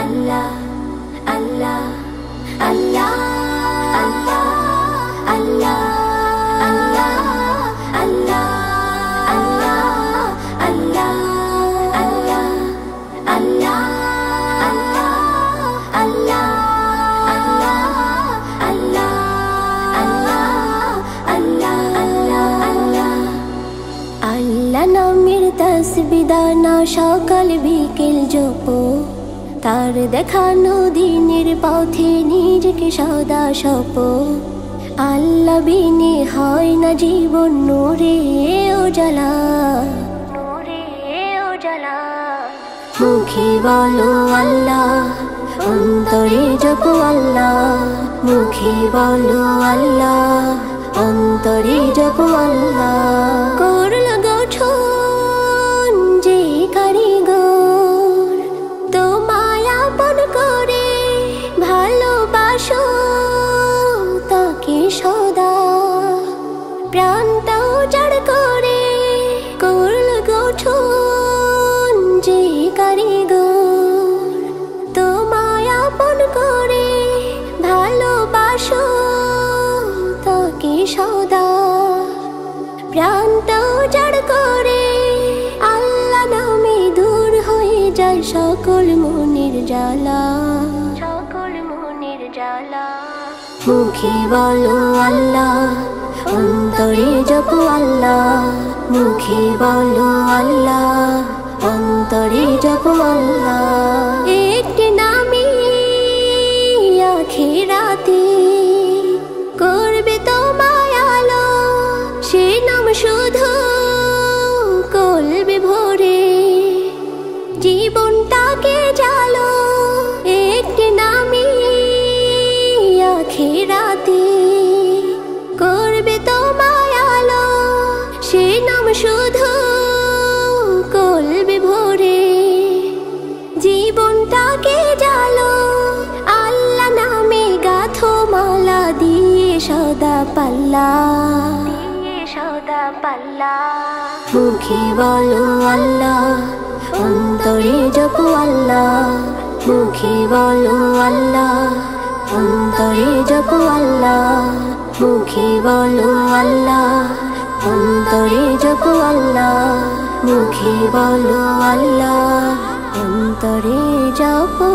আল্লাহ আল্লাহ আল্লাহ আল্লাহ আল্লাহ আল্লাহ আল্লাহ আল্লাহ আল্লাহ আল্লাহ আল্লাহ আল্লাহ আল্লাহ আল্লাহ আল্লাহ নামের তাসবিহ দানা সকাল বিকেল জপো, তার দেখানো দিনের পথে নিজেকে সদা সপো। আল্লাহ বিনে হয় না জীবন নূরে উজালা, নূরে উজালা। মুখে বলো আল্লাহ, অন্তরে জপো আল্লাহ। মুখে বলো আল্লাহ, অন্তরে জপো আল্লাহ। করল গঠন যে কারিগর, তোমায় আপন করে ভালোবাসো তাকে সদা। প্রাণটা উজাড় করে করল গঠন যে কারিগর, তোমায় আপন করে ভালোবাসো তাকে সদা। প্রাণটা উজাড় করে আল্লাহ নামে দূর হয়ে যায় সকল মনের জ্বালা, সকল মনের জ্বালা। মুখে বলো আল্লাহ, অন্তরে জপো আল্লাহ। মুখে বলো আল্লাহ, অন্তরে জপো আল্লাহ। একটি নামে আখিরাতে করবে তোমায় আলো, সে নাম শুধু কলবে ভরে জীবনটাকে জালো। একটি নামে আখিরাতে করবে তোমায় আলো, সে নাম শুধু কলবে ভরে জীবনটাকে জালো। আল্লাহ নামে গাথো মালা দিয়ে সদা পাল্লা, দিয়ে সদা পাল্লা। মুখে বলো আল্লাহ, অন্তরে জপো আল্লাহ। মুখে বলো আল্লাহ, অন্তরে জপো আল্লাহ। মুখে বলো আল্লাহ, অন্তরে জপো আল্লাহ। মুখে বলো আল্লাহ, অন্তরে জপো